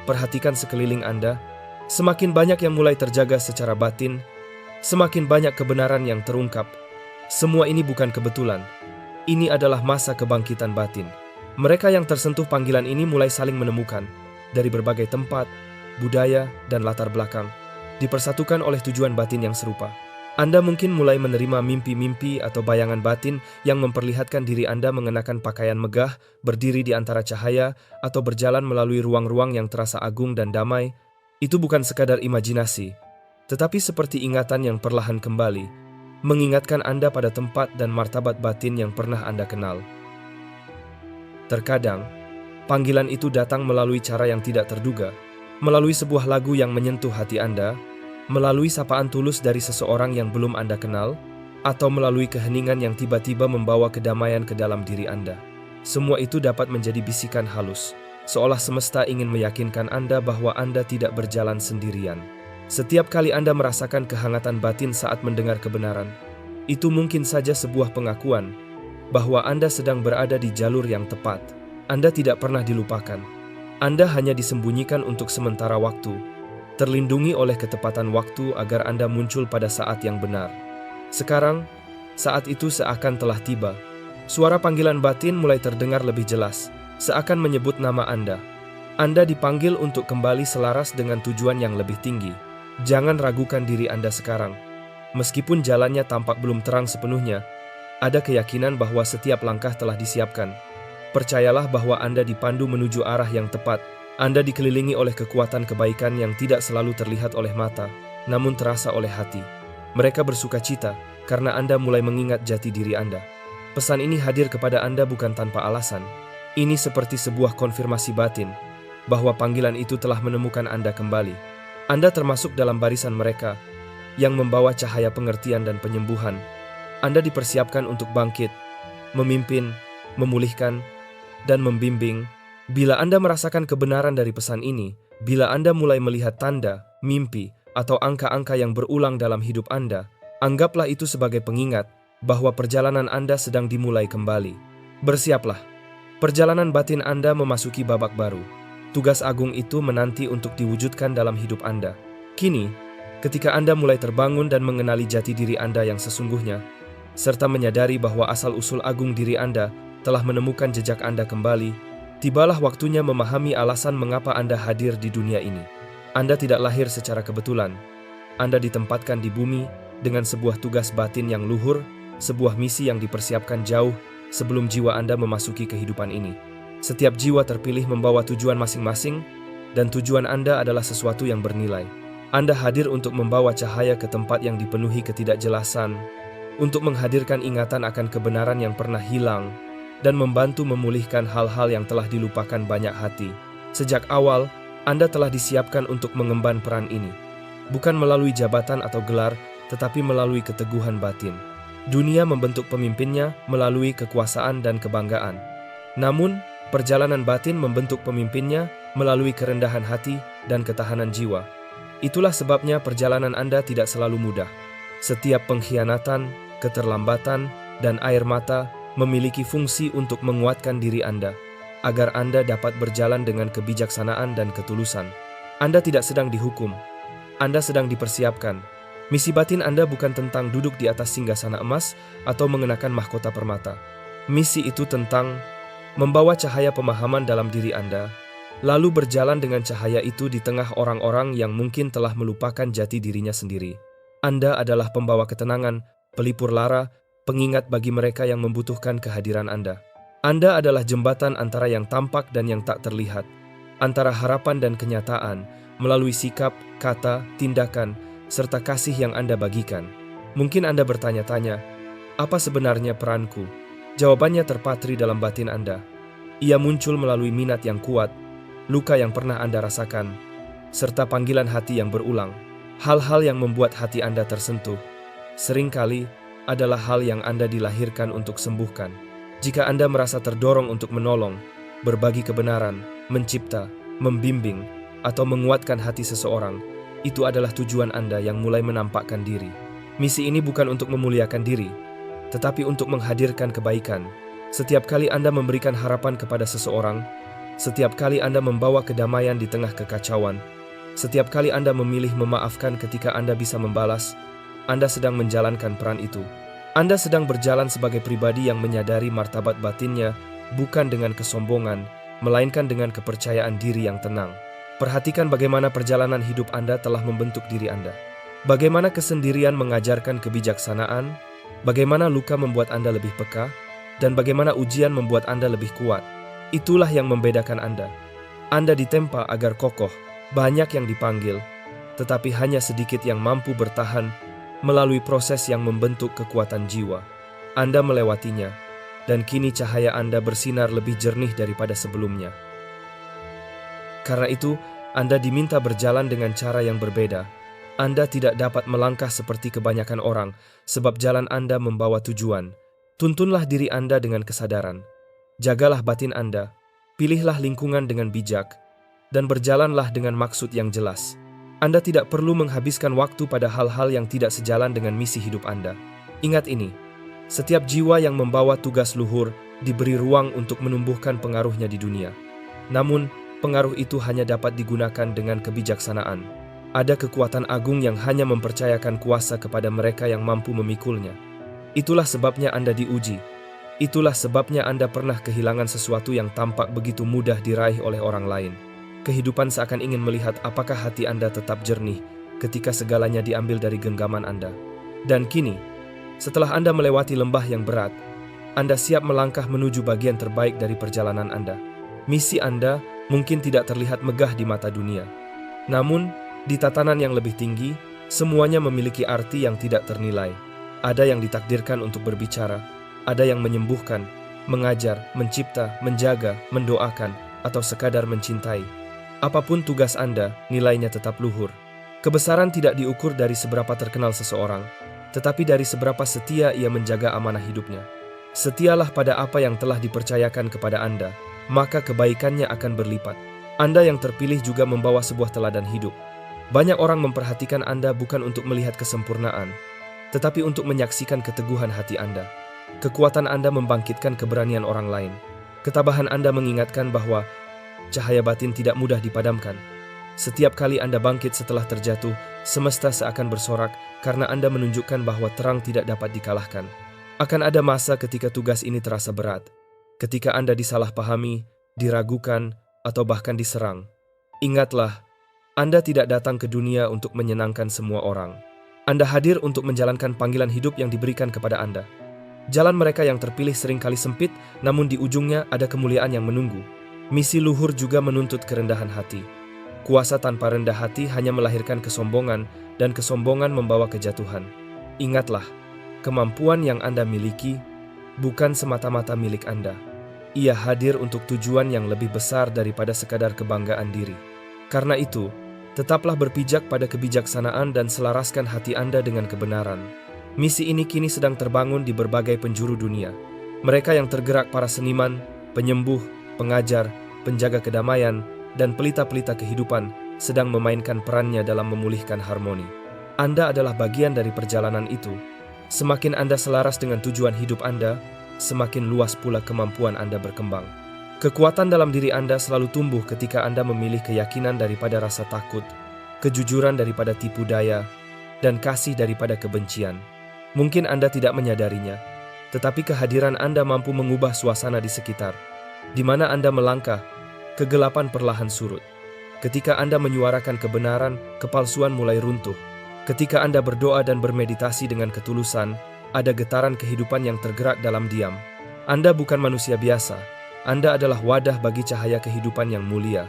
Perhatikan sekeliling Anda, semakin banyak yang mulai terjaga secara batin, semakin banyak kebenaran yang terungkap. Semua ini bukan kebetulan. Ini adalah masa kebangkitan batin. Mereka yang tersentuh panggilan ini mulai saling menemukan, dari berbagai tempat, budaya, dan latar belakang, dipersatukan oleh tujuan batin yang serupa. Anda mungkin mulai menerima mimpi-mimpi atau bayangan batin yang memperlihatkan diri Anda mengenakan pakaian megah, berdiri di antara cahaya, atau berjalan melalui ruang-ruang yang terasa agung dan damai. Itu bukan sekadar imajinasi, tetapi seperti ingatan yang perlahan kembali, mengingatkan Anda pada tempat dan martabat batin yang pernah Anda kenal. Terkadang, panggilan itu datang melalui cara yang tidak terduga, melalui sebuah lagu yang menyentuh hati Anda, melalui sapaan tulus dari seseorang yang belum Anda kenal, atau melalui keheningan yang tiba-tiba membawa kedamaian ke dalam diri Anda. Semua itu dapat menjadi bisikan halus, seolah semesta ingin meyakinkan Anda bahwa Anda tidak berjalan sendirian. Setiap kali Anda merasakan kehangatan batin saat mendengar kebenaran, itu mungkin saja sebuah pengakuan bahwa Anda sedang berada di jalur yang tepat. Anda tidak pernah dilupakan. Anda hanya disembunyikan untuk sementara waktu, terlindungi oleh ketepatan waktu agar Anda muncul pada saat yang benar. Sekarang, saat itu seakan telah tiba. Suara panggilan batin mulai terdengar lebih jelas, seakan menyebut nama Anda. Anda dipanggil untuk kembali selaras dengan tujuan yang lebih tinggi. Jangan ragukan diri Anda sekarang. Meskipun jalannya tampak belum terang sepenuhnya, ada keyakinan bahwa setiap langkah telah disiapkan. Percayalah bahwa Anda dipandu menuju arah yang tepat. Anda dikelilingi oleh kekuatan kebaikan yang tidak selalu terlihat oleh mata, namun terasa oleh hati. Mereka bersuka cita karena Anda mulai mengingat jati diri Anda. Pesan ini hadir kepada Anda bukan tanpa alasan. Ini seperti sebuah konfirmasi batin bahwa panggilan itu telah menemukan Anda kembali. Anda termasuk dalam barisan mereka yang membawa cahaya pengertian dan penyembuhan. Anda dipersiapkan untuk bangkit, memimpin, memulihkan, dan membimbing. Bila Anda merasakan kebenaran dari pesan ini, bila Anda mulai melihat tanda, mimpi, atau angka-angka yang berulang dalam hidup Anda, anggaplah itu sebagai pengingat bahwa perjalanan Anda sedang dimulai kembali. Bersiaplah. Perjalanan batin Anda memasuki babak baru. Tugas agung itu menanti untuk diwujudkan dalam hidup Anda. Kini, ketika Anda mulai terbangun dan mengenali jati diri Anda yang sesungguhnya, serta menyadari bahwa asal-usul agung diri Anda telah menemukan jejak Anda kembali, tibalah waktunya memahami alasan mengapa Anda hadir di dunia ini. Anda tidak lahir secara kebetulan. Anda ditempatkan di bumi dengan sebuah tugas batin yang luhur, sebuah misi yang dipersiapkan jauh sebelum jiwa Anda memasuki kehidupan ini. Setiap jiwa terpilih membawa tujuan masing-masing, dan tujuan Anda adalah sesuatu yang bernilai. Anda hadir untuk membawa cahaya ke tempat yang dipenuhi ketidakjelasan, untuk menghadirkan ingatan akan kebenaran yang pernah hilang, dan membantu memulihkan hal-hal yang telah dilupakan banyak hati. Sejak awal, Anda telah disiapkan untuk mengemban peran ini. Bukan melalui jabatan atau gelar, tetapi melalui keteguhan batin. Dunia membentuk pemimpinnya melalui kekuasaan dan kebanggaan. Namun, perjalanan batin membentuk pemimpinnya melalui kerendahan hati dan ketahanan jiwa. Itulah sebabnya perjalanan Anda tidak selalu mudah. Setiap pengkhianatan, keterlambatan, dan air mata memiliki fungsi untuk menguatkan diri Anda, agar Anda dapat berjalan dengan kebijaksanaan dan ketulusan. Anda tidak sedang dihukum, Anda sedang dipersiapkan. Misi batin Anda bukan tentang duduk di atas singgasana emas atau mengenakan mahkota permata. Misi itu tentang membawa cahaya pemahaman dalam diri Anda, lalu berjalan dengan cahaya itu di tengah orang-orang yang mungkin telah melupakan jati dirinya sendiri. Anda adalah pembawa ketenangan, pelipur lara, pengingat bagi mereka yang membutuhkan kehadiran Anda. Anda adalah jembatan antara yang tampak dan yang tak terlihat, antara harapan dan kenyataan, melalui sikap, kata, tindakan, serta kasih yang Anda bagikan. Mungkin Anda bertanya-tanya, apa sebenarnya peranku? Jawabannya terpatri dalam batin Anda. Ia muncul melalui minat yang kuat, luka yang pernah Anda rasakan, serta panggilan hati yang berulang. Hal-hal yang membuat hati Anda tersentuh, seringkali adalah hal yang Anda dilahirkan untuk sembuhkan. Jika Anda merasa terdorong untuk menolong, berbagi kebenaran, mencipta, membimbing, atau menguatkan hati seseorang, itu adalah tujuan Anda yang mulai menampakkan diri. Misi ini bukan untuk memuliakan diri, tetapi untuk menghadirkan kebaikan. Setiap kali Anda memberikan harapan kepada seseorang, setiap kali Anda membawa kedamaian di tengah kekacauan, setiap kali Anda memilih memaafkan ketika Anda bisa membalas, Anda sedang menjalankan peran itu. Anda sedang berjalan sebagai pribadi yang menyadari martabat batinnya, bukan dengan kesombongan, melainkan dengan kepercayaan diri yang tenang. Perhatikan bagaimana perjalanan hidup Anda telah membentuk diri Anda. Bagaimana kesendirian mengajarkan kebijaksanaan, bagaimana luka membuat Anda lebih peka, dan bagaimana ujian membuat Anda lebih kuat. Itulah yang membedakan Anda. Anda ditempa agar kokoh, Banyak yang dipanggil, tetapi hanya sedikit yang mampu bertahan melalui proses yang membentuk kekuatan jiwa. Anda melewatinya, dan kini cahaya Anda bersinar lebih jernih daripada sebelumnya. Karena itu, Anda diminta berjalan dengan cara yang berbeda. Anda tidak dapat melangkah seperti kebanyakan orang, sebab jalan Anda membawa tujuan. Tuntunlah diri Anda dengan kesadaran. Jagalah batin Anda, pilihlah lingkungan dengan bijak, dan berjalanlah dengan maksud yang jelas. Anda tidak perlu menghabiskan waktu pada hal-hal yang tidak sejalan dengan misi hidup Anda. Ingat ini, setiap jiwa yang membawa tugas luhur diberi ruang untuk menumbuhkan pengaruhnya di dunia. Namun, pengaruh itu hanya dapat digunakan dengan kebijaksanaan. Ada kekuatan agung yang hanya mempercayakan kuasa kepada mereka yang mampu memikulnya. Itulah sebabnya Anda diuji. Itulah sebabnya Anda pernah kehilangan sesuatu yang tampak begitu mudah diraih oleh orang lain. Kehidupan seakan ingin melihat apakah hati Anda tetap jernih ketika segalanya diambil dari genggaman Anda. Dan kini, setelah Anda melewati lembah yang berat, Anda siap melangkah menuju bagian terbaik dari perjalanan Anda. Misi Anda mungkin tidak terlihat megah di mata dunia. Namun, di tatanan yang lebih tinggi, semuanya memiliki arti yang tidak ternilai. Ada yang ditakdirkan untuk berbicara, ada yang menyembuhkan, mengajar, mencipta, menjaga, mendoakan, atau sekadar mencintai. Apapun tugas Anda, nilainya tetap luhur. Kebesaran tidak diukur dari seberapa terkenal seseorang, tetapi dari seberapa setia ia menjaga amanah hidupnya. Setialah pada apa yang telah dipercayakan kepada Anda, maka kebaikannya akan berlipat. Anda yang terpilih juga membawa sebuah teladan hidup. Banyak orang memperhatikan Anda bukan untuk melihat kesempurnaan, tetapi untuk menyaksikan keteguhan hati Anda. Kekuatan Anda membangkitkan keberanian orang lain. Ketabahan Anda mengingatkan bahwa cahaya batin tidak mudah dipadamkan. Setiap kali Anda bangkit setelah terjatuh, semesta seakan bersorak karena Anda menunjukkan bahwa terang tidak dapat dikalahkan. Akan ada masa ketika tugas ini terasa berat, ketika Anda disalahpahami, diragukan, atau bahkan diserang. Ingatlah, Anda tidak datang ke dunia untuk menyenangkan semua orang. Anda hadir untuk menjalankan panggilan hidup yang diberikan kepada Anda. Jalan mereka yang terpilih seringkali sempit, namun di ujungnya ada kemuliaan yang menunggu. Misi luhur juga menuntut kerendahan hati. Kuasa tanpa rendah hati hanya melahirkan kesombongan, dan kesombongan membawa kejatuhan. Ingatlah, kemampuan yang Anda miliki bukan semata-mata milik Anda. Ia hadir untuk tujuan yang lebih besar daripada sekadar kebanggaan diri. Karena itu, tetaplah berpijak pada kebijaksanaan dan selaraskan hati Anda dengan kebenaran. Misi ini kini sedang terbangun di berbagai penjuru dunia. Mereka yang tergerak para seniman, penyembuh, pengajar, penjaga kedamaian, dan pelita-pelita kehidupan sedang memainkan perannya dalam memulihkan harmoni. Anda adalah bagian dari perjalanan itu. Semakin Anda selaras dengan tujuan hidup Anda, semakin luas pula kemampuan Anda berkembang. Kekuatan dalam diri Anda selalu tumbuh ketika Anda memilih keyakinan daripada rasa takut, kejujuran daripada tipu daya, dan kasih daripada kebencian. Mungkin Anda tidak menyadarinya, tetapi kehadiran Anda mampu mengubah suasana di sekitar. Di mana Anda melangkah, kegelapan perlahan surut. Ketika Anda menyuarakan kebenaran, kepalsuan mulai runtuh. Ketika Anda berdoa dan bermeditasi dengan ketulusan, ada getaran kehidupan yang tergerak dalam diam. Anda bukan manusia biasa. Anda adalah wadah bagi cahaya kehidupan yang mulia.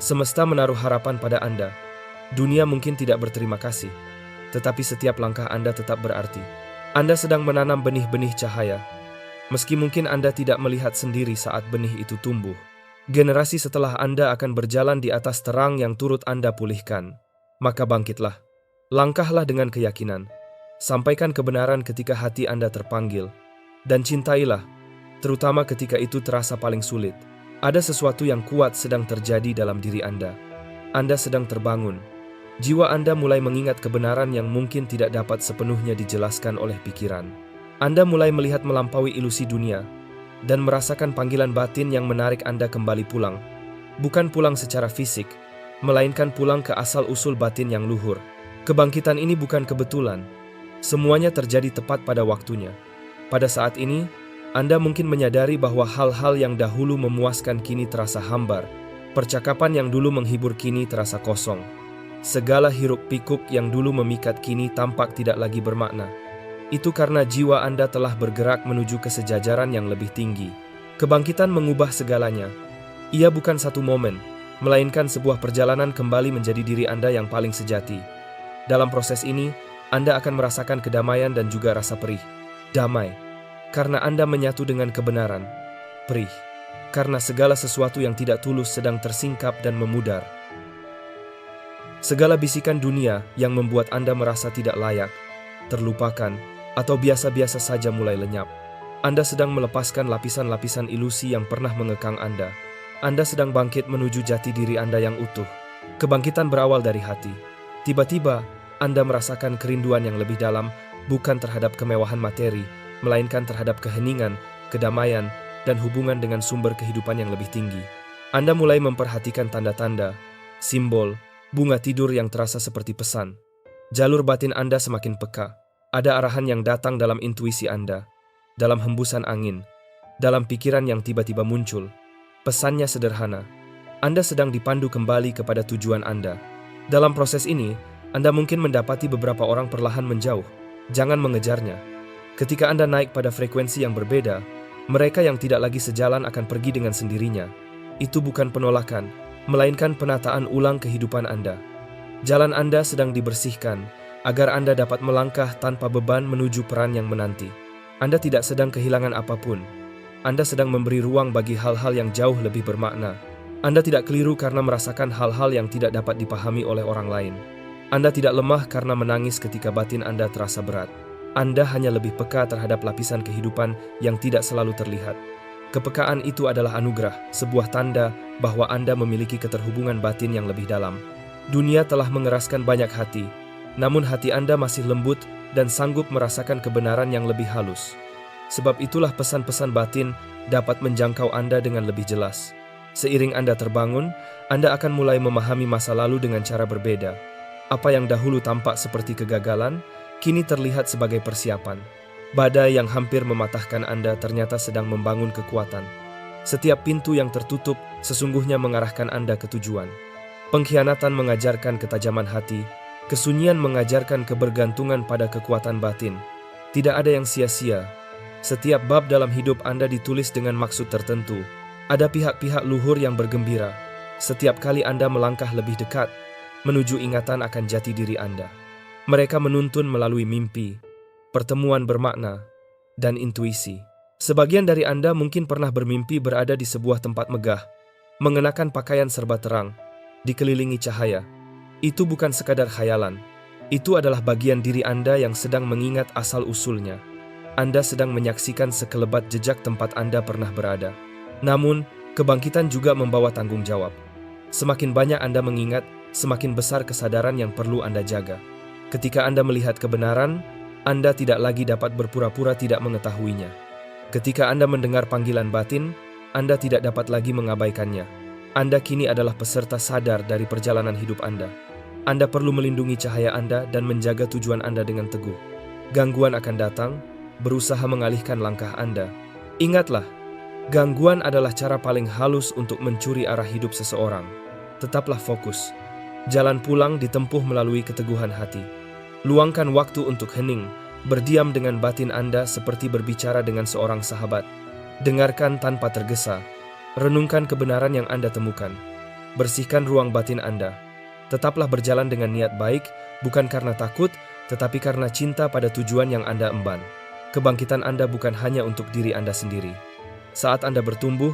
Semesta menaruh harapan pada Anda. Dunia mungkin tidak berterima kasih, tetapi setiap langkah Anda tetap berarti. Anda sedang menanam benih-benih cahaya. Meski mungkin Anda tidak melihat sendiri saat benih itu tumbuh. Generasi setelah Anda akan berjalan di atas terang yang turut Anda pulihkan. Maka bangkitlah. Langkahlah dengan keyakinan. Sampaikan kebenaran ketika hati Anda terpanggil. Dan cintailah, terutama ketika itu terasa paling sulit. Ada sesuatu yang kuat sedang terjadi dalam diri Anda. Anda sedang terbangun. Jiwa Anda mulai mengingat kebenaran yang mungkin tidak dapat sepenuhnya dijelaskan oleh pikiran. Anda mulai melihat melampaui ilusi dunia dan merasakan panggilan batin yang menarik Anda kembali pulang. Bukan pulang secara fisik, melainkan pulang ke asal-usul batin yang luhur. Kebangkitan ini bukan kebetulan. Semuanya terjadi tepat pada waktunya. Pada saat ini, Anda mungkin menyadari bahwa hal-hal yang dahulu memuaskan kini terasa hambar. Percakapan yang dulu menghibur kini terasa kosong. Segala hiruk-pikuk yang dulu memikat kini tampak tidak lagi bermakna. Itu karena jiwa Anda telah bergerak menuju kesejajaran yang lebih tinggi. Kebangkitan mengubah segalanya. Ia bukan satu momen, melainkan sebuah perjalanan kembali menjadi diri Anda yang paling sejati. Dalam proses ini, Anda akan merasakan kedamaian dan juga rasa perih. Damai, karena Anda menyatu dengan kebenaran. Perih, karena segala sesuatu yang tidak tulus sedang tersingkap dan memudar. Segala bisikan dunia yang membuat Anda merasa tidak layak, terlupakan, atau biasa-biasa saja mulai lenyap. Anda sedang melepaskan lapisan-lapisan ilusi yang pernah mengekang Anda. Anda sedang bangkit menuju jati diri Anda yang utuh. Kebangkitan berawal dari hati. Tiba-tiba, Anda merasakan kerinduan yang lebih dalam, bukan terhadap kemewahan materi, melainkan terhadap keheningan, kedamaian, dan hubungan dengan sumber kehidupan yang lebih tinggi. Anda mulai memperhatikan tanda-tanda, simbol, bunga tidur yang terasa seperti pesan. Jalur batin Anda semakin peka. Ada arahan yang datang dalam intuisi Anda, dalam hembusan angin, dalam pikiran yang tiba-tiba muncul. Pesannya sederhana. Anda sedang dipandu kembali kepada tujuan Anda. Dalam proses ini, Anda mungkin mendapati beberapa orang perlahan menjauh. Jangan mengejarnya. Ketika Anda naik pada frekuensi yang berbeda, mereka yang tidak lagi sejalan akan pergi dengan sendirinya. Itu bukan penolakan, melainkan penataan ulang kehidupan Anda. Jalan Anda sedang dibersihkan, agar Anda dapat melangkah tanpa beban menuju peran yang menanti. Anda tidak sedang kehilangan apapun. Anda sedang memberi ruang bagi hal-hal yang jauh lebih bermakna. Anda tidak keliru karena merasakan hal-hal yang tidak dapat dipahami oleh orang lain. Anda tidak lemah karena menangis ketika batin Anda terasa berat. Anda hanya lebih peka terhadap lapisan kehidupan yang tidak selalu terlihat. Kepekaan itu adalah anugerah, sebuah tanda bahwa Anda memiliki keterhubungan batin yang lebih dalam. Dunia telah mengeraskan banyak hati, namun hati Anda masih lembut dan sanggup merasakan kebenaran yang lebih halus. Sebab itulah pesan-pesan batin dapat menjangkau Anda dengan lebih jelas. Seiring Anda terbangun, Anda akan mulai memahami masa lalu dengan cara berbeda. Apa yang dahulu tampak seperti kegagalan, kini terlihat sebagai persiapan. Badai yang hampir mematahkan Anda ternyata sedang membangun kekuatan. Setiap pintu yang tertutup sesungguhnya mengarahkan Anda ke tujuan. Pengkhianatan mengajarkan ketajaman hati, kesunyian mengajarkan kebergantungan pada kekuatan batin. Tidak ada yang sia-sia. Setiap bab dalam hidup Anda ditulis dengan maksud tertentu. Ada pihak-pihak luhur yang bergembira. Setiap kali Anda melangkah lebih dekat, menuju ingatan akan jati diri Anda. Mereka menuntun melalui mimpi, pertemuan bermakna, dan intuisi. Sebagian dari Anda mungkin pernah bermimpi berada di sebuah tempat megah, mengenakan pakaian serba terang, dikelilingi cahaya. Itu bukan sekadar khayalan. Itu adalah bagian diri Anda yang sedang mengingat asal-usulnya. Anda sedang menyaksikan sekelebat jejak tempat Anda pernah berada. Namun, kebangkitan juga membawa tanggung jawab. Semakin banyak Anda mengingat, semakin besar kesadaran yang perlu Anda jaga. Ketika Anda melihat kebenaran, Anda tidak lagi dapat berpura-pura tidak mengetahuinya. Ketika Anda mendengar panggilan batin, Anda tidak dapat lagi mengabaikannya. Anda kini adalah peserta sadar dari perjalanan hidup Anda. Anda perlu melindungi cahaya Anda dan menjaga tujuan Anda dengan teguh. Gangguan akan datang, berusaha mengalihkan langkah Anda. Ingatlah, gangguan adalah cara paling halus untuk mencuri arah hidup seseorang. Tetaplah fokus. Jalan pulang ditempuh melalui keteguhan hati. Luangkan waktu untuk hening, berdiam dengan batin Anda seperti berbicara dengan seorang sahabat. Dengarkan tanpa tergesa. Renungkan kebenaran yang Anda temukan. Bersihkan ruang batin Anda. Tetaplah berjalan dengan niat baik, bukan karena takut, tetapi karena cinta pada tujuan yang Anda emban. Kebangkitan Anda bukan hanya untuk diri Anda sendiri. Saat Anda bertumbuh,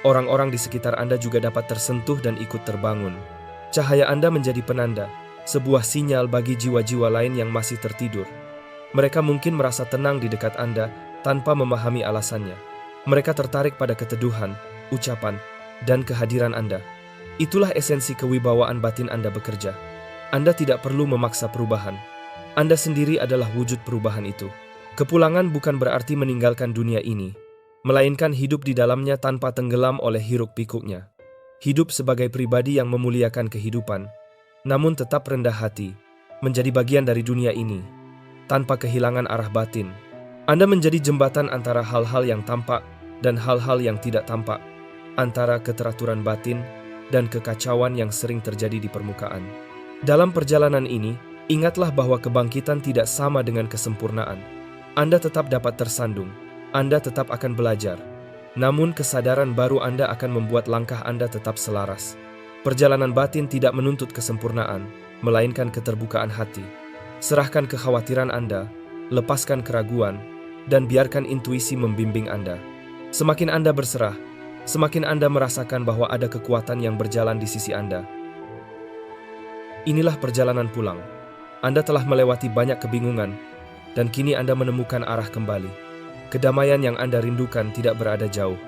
orang-orang di sekitar Anda juga dapat tersentuh dan ikut terbangun. Cahaya Anda menjadi penanda, sebuah sinyal bagi jiwa-jiwa lain yang masih tertidur. Mereka mungkin merasa tenang di dekat Anda tanpa memahami alasannya. Mereka tertarik pada keteduhan, ucapan, dan kehadiran Anda. Itulah esensi kewibawaan batin Anda bekerja. Anda tidak perlu memaksa perubahan. Anda sendiri adalah wujud perubahan itu. Kepulangan bukan berarti meninggalkan dunia ini, melainkan hidup di dalamnya tanpa tenggelam oleh hiruk-pikuknya. Hidup sebagai pribadi yang memuliakan kehidupan, namun tetap rendah hati, menjadi bagian dari dunia ini, tanpa kehilangan arah batin. Anda menjadi jembatan antara hal-hal yang tampak dan hal-hal yang tidak tampak, antara keteraturan batin dan kekacauan yang sering terjadi di permukaan. Dalam perjalanan ini, ingatlah bahwa kebangkitan tidak sama dengan kesempurnaan. Anda tetap dapat tersandung, Anda tetap akan belajar. Namun kesadaran baru Anda akan membuat langkah Anda tetap selaras. Perjalanan batin tidak menuntut kesempurnaan, melainkan keterbukaan hati. Serahkan kekhawatiran Anda, lepaskan keraguan, dan biarkan intuisi membimbing Anda. Semakin Anda berserah, semakin Anda merasakan bahwa ada kekuatan yang berjalan di sisi Anda. Inilah perjalanan pulang. Anda telah melewati banyak kebingungan, dan kini Anda menemukan arah kembali. Kedamaian yang Anda rindukan tidak berada jauh.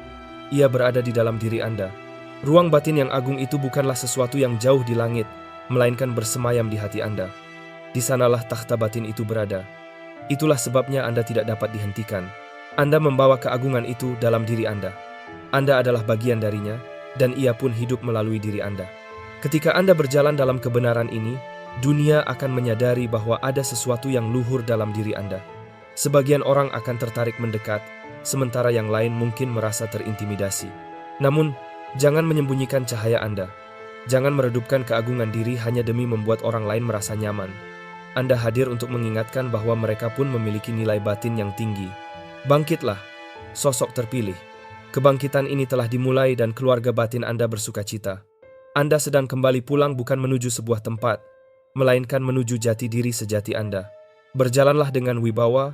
Ia berada di dalam diri Anda. Ruang batin yang agung itu bukanlah sesuatu yang jauh di langit, melainkan bersemayam di hati Anda. Di sanalah takhta batin itu berada. Itulah sebabnya Anda tidak dapat dihentikan. Anda membawa keagungan itu dalam diri Anda. Anda adalah bagian darinya, dan ia pun hidup melalui diri Anda. Ketika Anda berjalan dalam kebenaran ini, dunia akan menyadari bahwa ada sesuatu yang luhur dalam diri Anda. Sebagian orang akan tertarik mendekat, sementara yang lain mungkin merasa terintimidasi. Namun, jangan menyembunyikan cahaya Anda. Jangan meredupkan keagungan diri hanya demi membuat orang lain merasa nyaman. Anda hadir untuk mengingatkan bahwa mereka pun memiliki nilai batin yang tinggi. Bangkitlah, sosok terpilih. Kebangkitan ini telah dimulai dan keluarga batin Anda bersukacita. Anda sedang kembali pulang bukan menuju sebuah tempat, melainkan menuju jati diri sejati Anda. Berjalanlah dengan wibawa,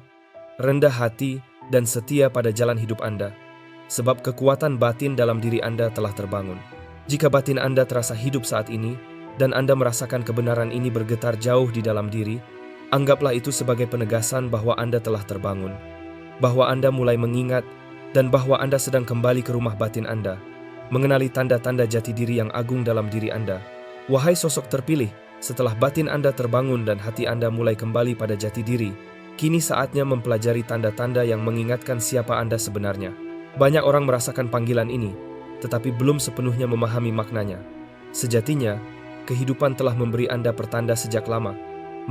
rendah hati, dan setia pada jalan hidup Anda. Sebab kekuatan batin dalam diri Anda telah terbangun. Jika batin Anda terasa hidup saat ini, dan Anda merasakan kebenaran ini bergetar jauh di dalam diri, anggaplah itu sebagai penegasan bahwa Anda telah terbangun, bahwa Anda mulai mengingat, dan bahwa Anda sedang kembali ke rumah batin Anda, mengenali tanda-tanda jati diri yang agung dalam diri Anda. Wahai sosok terpilih, setelah batin Anda terbangun dan hati Anda mulai kembali pada jati diri, kini saatnya mempelajari tanda-tanda yang mengingatkan siapa Anda sebenarnya. Banyak orang merasakan panggilan ini, tetapi belum sepenuhnya memahami maknanya. Sejatinya, kehidupan telah memberi Anda pertanda sejak lama,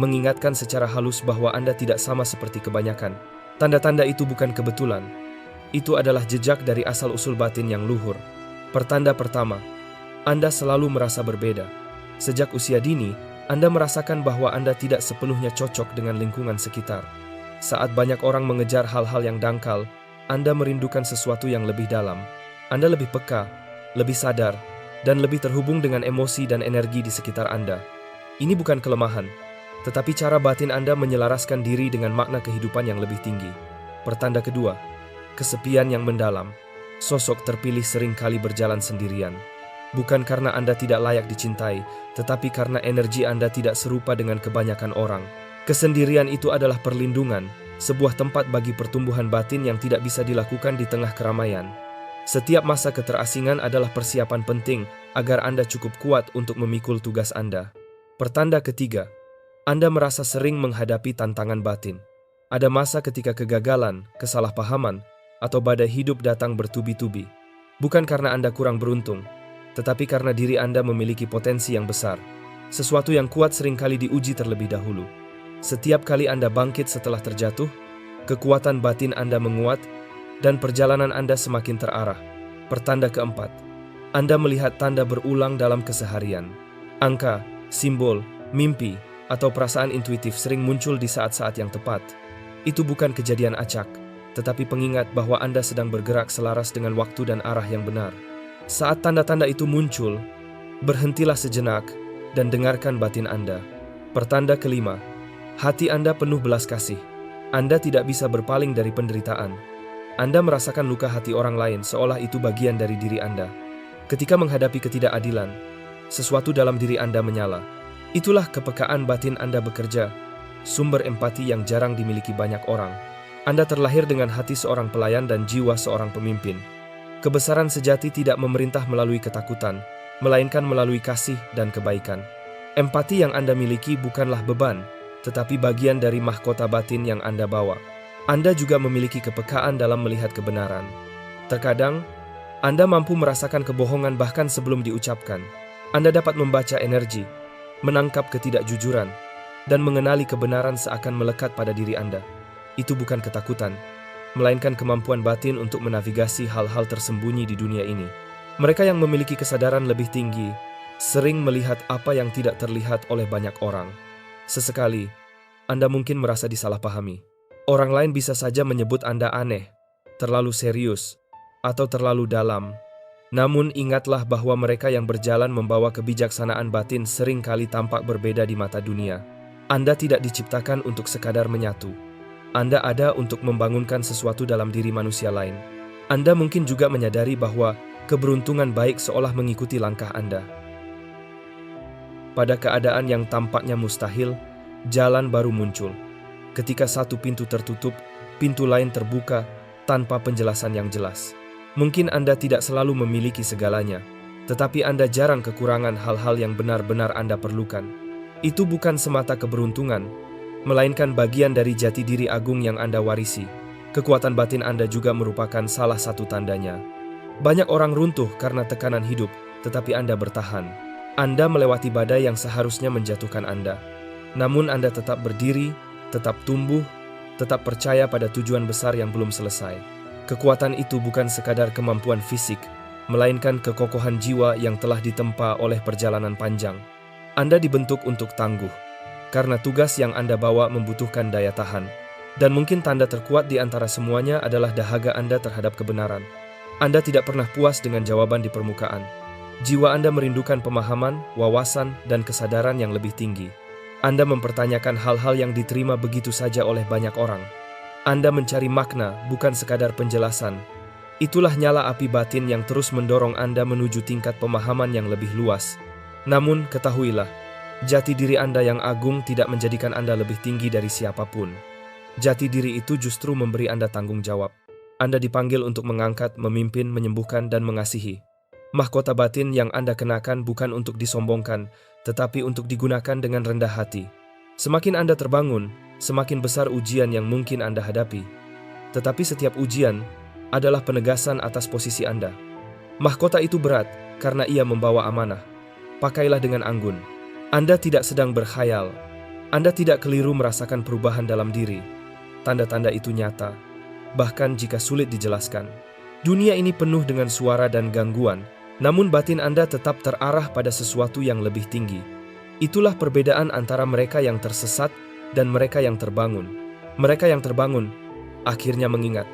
mengingatkan secara halus bahwa Anda tidak sama seperti kebanyakan. Tanda-tanda itu bukan kebetulan. Itu adalah jejak dari asal-usul batin yang luhur. Pertanda pertama, Anda selalu merasa berbeda. Sejak usia dini, Anda merasakan bahwa Anda tidak sepenuhnya cocok dengan lingkungan sekitar. Saat banyak orang mengejar hal-hal yang dangkal, Anda merindukan sesuatu yang lebih dalam. Anda lebih peka, lebih sadar, dan lebih terhubung dengan emosi dan energi di sekitar Anda. Ini bukan kelemahan, tetapi cara batin Anda menyelaraskan diri dengan makna kehidupan yang lebih tinggi. Pertanda kedua, kesepian yang mendalam. Sosok terpilih seringkali berjalan sendirian. Bukan karena Anda tidak layak dicintai, tetapi karena energi Anda tidak serupa dengan kebanyakan orang. Kesendirian itu adalah perlindungan, sebuah tempat bagi pertumbuhan batin yang tidak bisa dilakukan di tengah keramaian. Setiap masa keterasingan adalah persiapan penting agar Anda cukup kuat untuk memikul tugas Anda. Pertanda ketiga, Anda merasa sering menghadapi tantangan batin. Ada masa ketika kegagalan, kesalahpahaman, atau badai hidup datang bertubi-tubi. Bukan karena Anda kurang beruntung, tetapi karena diri Anda memiliki potensi yang besar. Sesuatu yang kuat seringkali diuji terlebih dahulu. Setiap kali Anda bangkit setelah terjatuh, kekuatan batin Anda menguat, dan perjalanan Anda semakin terarah. Pertanda keempat, Anda melihat tanda berulang dalam keseharian. Angka, simbol, mimpi, atau perasaan intuitif sering muncul di saat-saat yang tepat. Itu bukan kejadian acak, tetapi pengingat bahwa Anda sedang bergerak selaras dengan waktu dan arah yang benar. Saat tanda-tanda itu muncul, berhentilah sejenak dan dengarkan batin Anda. Pertanda kelima, hati Anda penuh belas kasih. Anda tidak bisa berpaling dari penderitaan. Anda merasakan luka hati orang lain seolah itu bagian dari diri Anda. Ketika menghadapi ketidakadilan, sesuatu dalam diri Anda menyala. Itulah kepekaan batin Anda bekerja, sumber empati yang jarang dimiliki banyak orang. Anda terlahir dengan hati seorang pelayan dan jiwa seorang pemimpin. Kebesaran sejati tidak memerintah melalui ketakutan, melainkan melalui kasih dan kebaikan. Empati yang Anda miliki bukanlah beban, tetapi bagian dari mahkota batin yang Anda bawa. Anda juga memiliki kepekaan dalam melihat kebenaran. Terkadang, Anda mampu merasakan kebohongan bahkan sebelum diucapkan. Anda dapat membaca energi, menangkap ketidakjujuran, dan mengenali kebenaran seakan melekat pada diri Anda. Itu bukan ketakutan, melainkan kemampuan batin untuk menavigasi hal-hal tersembunyi di dunia ini. Mereka yang memiliki kesadaran lebih tinggi sering melihat apa yang tidak terlihat oleh banyak orang. Sesekali, Anda mungkin merasa disalahpahami. Orang lain bisa saja menyebut Anda aneh, terlalu serius, atau terlalu dalam. Namun ingatlah bahwa mereka yang berjalan membawa kebijaksanaan batin seringkali tampak berbeda di mata dunia. Anda tidak diciptakan untuk sekadar menyatu. Anda ada untuk membangunkan sesuatu dalam diri manusia lain. Anda mungkin juga menyadari bahwa keberuntungan baik seolah mengikuti langkah Anda. Pada keadaan yang tampaknya mustahil, jalan baru muncul. Ketika satu pintu tertutup, pintu lain terbuka tanpa penjelasan yang jelas. Mungkin Anda tidak selalu memiliki segalanya, tetapi Anda jarang kekurangan hal-hal yang benar-benar Anda perlukan. Itu bukan semata keberuntungan, melainkan bagian dari jati diri agung yang Anda warisi. Kekuatan batin Anda juga merupakan salah satu tandanya. Banyak orang runtuh karena tekanan hidup, tetapi Anda bertahan. Anda melewati badai yang seharusnya menjatuhkan Anda. Namun Anda tetap berdiri, tetap tumbuh, tetap percaya pada tujuan besar yang belum selesai. Kekuatan itu bukan sekadar kemampuan fisik, melainkan kekokohan jiwa yang telah ditempa oleh perjalanan panjang. Anda dibentuk untuk tangguh, karena tugas yang Anda bawa membutuhkan daya tahan. Dan mungkin tanda terkuat di antara semuanya adalah dahaga Anda terhadap kebenaran. Anda tidak pernah puas dengan jawaban di permukaan. Jiwa Anda merindukan pemahaman, wawasan, dan kesadaran yang lebih tinggi. Anda mempertanyakan hal-hal yang diterima begitu saja oleh banyak orang. Anda mencari makna, bukan sekadar penjelasan. Itulah nyala api batin yang terus mendorong Anda menuju tingkat pemahaman yang lebih luas. Namun, ketahuilah, jati diri Anda yang agung tidak menjadikan Anda lebih tinggi dari siapapun. Jati diri itu justru memberi Anda tanggung jawab. Anda dipanggil untuk mengangkat, memimpin, menyembuhkan, dan mengasihi. Mahkota batin yang Anda kenakan bukan untuk disombongkan, tetapi untuk digunakan dengan rendah hati. Semakin Anda terbangun, semakin besar ujian yang mungkin Anda hadapi. Tetapi setiap ujian adalah penegasan atas posisi Anda. Mahkota itu berat karena ia membawa amanah. Pakailah dengan anggun. Anda tidak sedang berkhayal. Anda tidak keliru merasakan perubahan dalam diri. Tanda-tanda itu nyata, bahkan jika sulit dijelaskan. Dunia ini penuh dengan suara dan gangguan, namun batin Anda tetap terarah pada sesuatu yang lebih tinggi. Itulah perbedaan antara mereka yang tersesat dan mereka yang terbangun. Mereka yang terbangun akhirnya mengingat.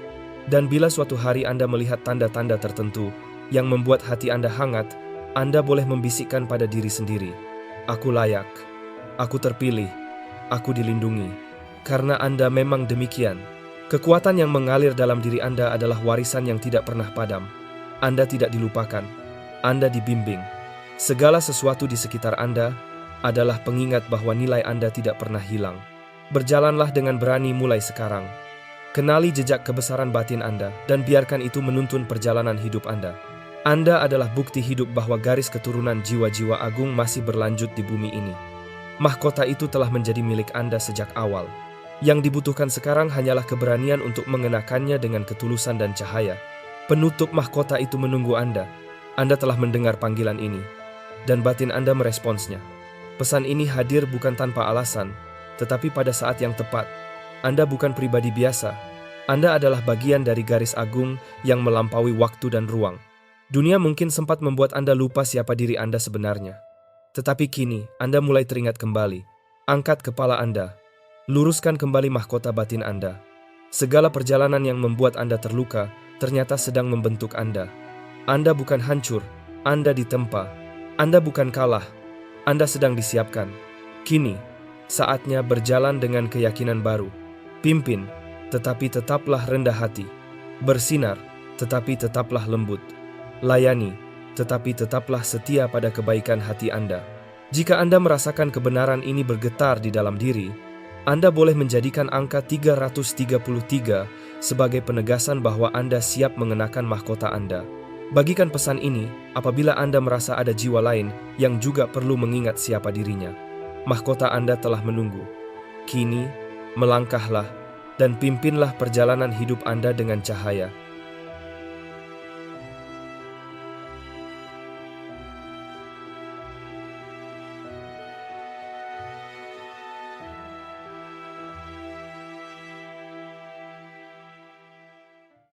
Dan bila suatu hari Anda melihat tanda-tanda tertentu yang membuat hati Anda hangat, Anda boleh membisikkan pada diri sendiri, "Aku layak, aku terpilih, aku dilindungi." Karena Anda memang demikian. Kekuatan yang mengalir dalam diri Anda adalah warisan yang tidak pernah padam. Anda tidak dilupakan. Anda dibimbing. Segala sesuatu di sekitar Anda adalah pengingat bahwa nilai Anda tidak pernah hilang. Berjalanlah dengan berani mulai sekarang. Kenali jejak kebesaran batin Anda dan biarkan itu menuntun perjalanan hidup Anda. Anda adalah bukti hidup bahwa garis keturunan jiwa-jiwa agung masih berlanjut di bumi ini. Mahkota itu telah menjadi milik Anda sejak awal. Yang dibutuhkan sekarang hanyalah keberanian untuk mengenakannya dengan ketulusan dan cahaya. Penutup mahkota itu menunggu Anda. Anda telah mendengar panggilan ini, dan batin Anda meresponsnya. Pesan ini hadir bukan tanpa alasan, tetapi pada saat yang tepat. Anda bukan pribadi biasa. Anda adalah bagian dari garis agung yang melampaui waktu dan ruang. Dunia mungkin sempat membuat Anda lupa siapa diri Anda sebenarnya. Tetapi kini, Anda mulai teringat kembali. Angkat kepala Anda. Luruskan kembali mahkota batin Anda. Segala perjalanan yang membuat Anda terluka ternyata sedang membentuk Anda. Anda bukan hancur, Anda ditempa. Anda bukan kalah, Anda sedang disiapkan. Kini, saatnya berjalan dengan keyakinan baru. Pimpin, tetapi tetaplah rendah hati. Bersinar, tetapi tetaplah lembut. Layani, tetapi tetaplah setia pada kebaikan hati Anda. Jika Anda merasakan kebenaran ini bergetar di dalam diri, Anda boleh menjadikan angka 333 sebagai penegasan bahwa Anda siap mengenakan mahkota Anda. Bagikan pesan ini apabila Anda merasa ada jiwa lain yang juga perlu mengingat siapa dirinya. Mahkota Anda telah menunggu. Kini, melangkahlah dan pimpinlah perjalanan hidup Anda dengan cahaya.